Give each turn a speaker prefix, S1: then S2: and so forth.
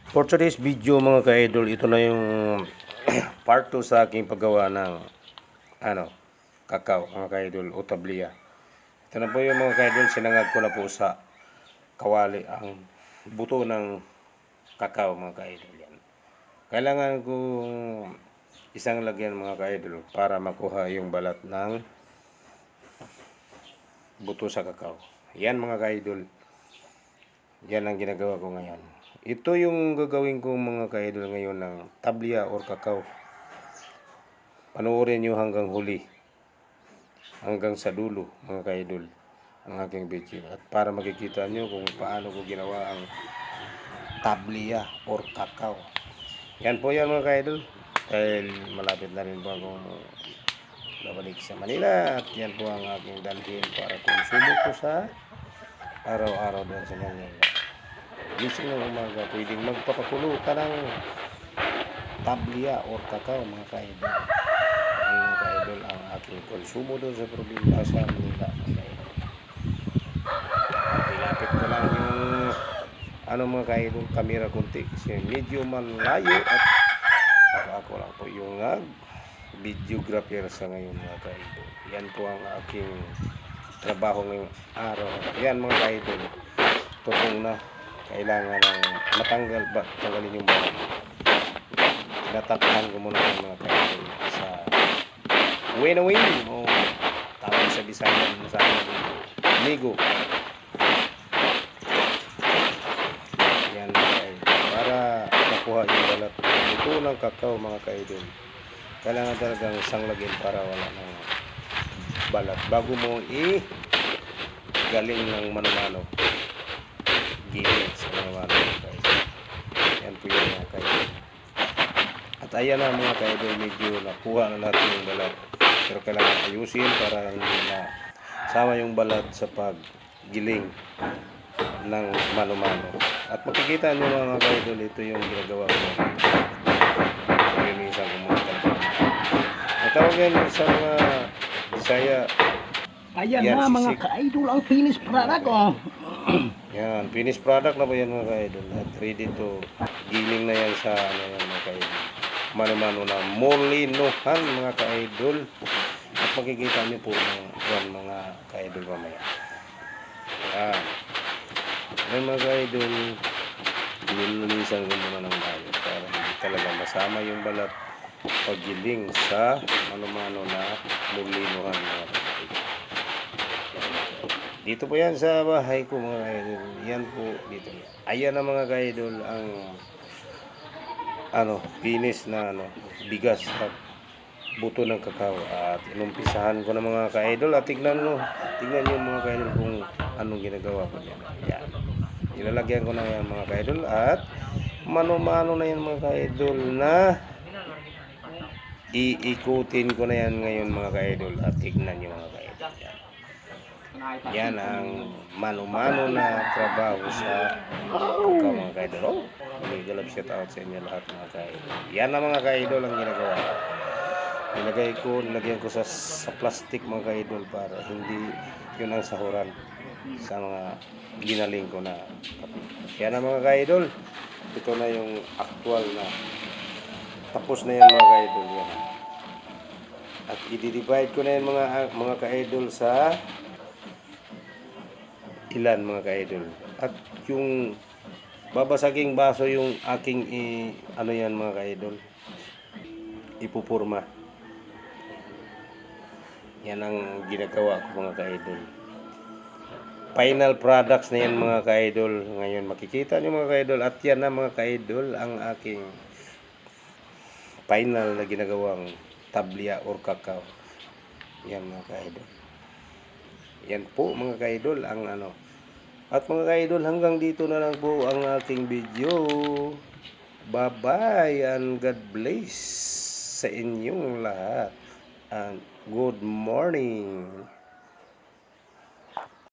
S1: For today's video mga ka-idol, ito na yung part 2 sa aking paggawa ng kakao mga ka-idol o tablia. Ito na po yung mga ka-idol, sinangag ko na po sa kawali ang buto ng kakao mga ka-idol. Yan. Kailangan ko isang lagyan mga ka-idol para makuha yung balat ng buto sa kakao. Yan mga ka-idol. Yan ang ginagawa ko ngayon. Ito yung gagawin kong mga ka-idol ngayon ng tablia or kakao. Panoorin nyo hanggang huli. Hanggang sa dulo mga ka-idol ang aking video. At para makikita nyo kung paano ko ginawa ang tablia or kakao. Yan po yan mga ka-idol. Dahil malapit na rin po akong babalik sa Manila. At yan po ang aking dalhin para konsumo ko sa araw-araw doon sa Manila. Gising ng umaga, pwedeng magpapakulo ka ng tablia or kakao mga ka-idol. Mga ka-idol ang aking konsumo doon sa probinsya sa Manila. Ilapit ko lang yung mga ka-idol, camera kunti kasi medyo malayo at ako lang po yung videographer sa ngayon mga ka-idol. Yan po ang aking trabaho ngayong araw. Yan mga ka-idol, tutong na. Kailangan ng tanggalin yung balat. Tinatapahan ko muna ng mga ka-idol sa win-win o tawag sa Bisaya sa akin ligo. Yan mga ka-idol. Para makuha yung balat ito ng kakao mga ka-idol. Kailangan talagang isang lagyan para wala ng balat. Bago mo galing ng mano-mano. Gilid sa mga ka-idol. Yan po yung mga ka-idol. At ayan na mga ka-idol, medyo nakuha na natin yung balat. Pero kailangan ayusin para hindi na sama yung balat sa paggiling ng mano-mano. At makikita nyo mga ka-idol, ito yung ginagawa ko. Nilinisan ko muna talaga. Natawag yan sa mga Bisaya.
S2: Ayan yan, na mga ka-idol ang finished product oh.
S1: Yan, finished product na po yan mga ka-idol. At ready to giling na yan sa yan mga ka-idol. Mano-mano na molinuhan mga ka-idol. At makikita nyo po yan mga ka-idol mamaya. Yan. Yan mga ka-idol, nilinisan ko muna ng bayo para hindi talaga masama yung balat paggiling sa mano-mano na molinuhan mga ka-idol. Dito po yan sa bahay ko mga ka-idol. Yan po dito. Ayan na mga ka-idol ang finish na bigas at buto ng kakao. At inumpisahan ko na mga ka-idol. At tignan nyo mga ka-idol kung anong ginagawa ko dyan. Yan. Ilalagyan ko na yan mga ka-idol. At mano-mano na yan mga ka-idol na iikutin ko na yan ngayon mga ka-idol. At tignan nyo mga ka-idol. Yan ang mano-mano na trabaho sa kakao mga ka-idol. Oh, may galap shout out sa inyo lahat mga ka-idol. Yan ang mga ka-idol ang ginagawa. Nilagyan ko sa plastic mga ka-idol para hindi yun ang sahuran sa mga ginaling ko na kape. Yan ang mga ka-idol. Ito na yung actual na tapos na yan mga ka-idol. Yan. At i-divide ko na yan mga ka-idol sa ilan mga ka-idol. At yung babasaging baso yung aking yan mga ka-idol, ipupurma. Yan ang ginagawa ko mga ka-idol. Final products na yan mga ka-idol. Ngayon makikita nyo mga ka-idol. At yan na mga ka-idol ang aking final na ginagawang tablia or kakao. Yan mga ka-idol. Yan po mga ka-idol ang At mga ka-idol, hanggang dito na lang po ang ating video. Bye-bye and God bless sa inyong lahat. And good morning.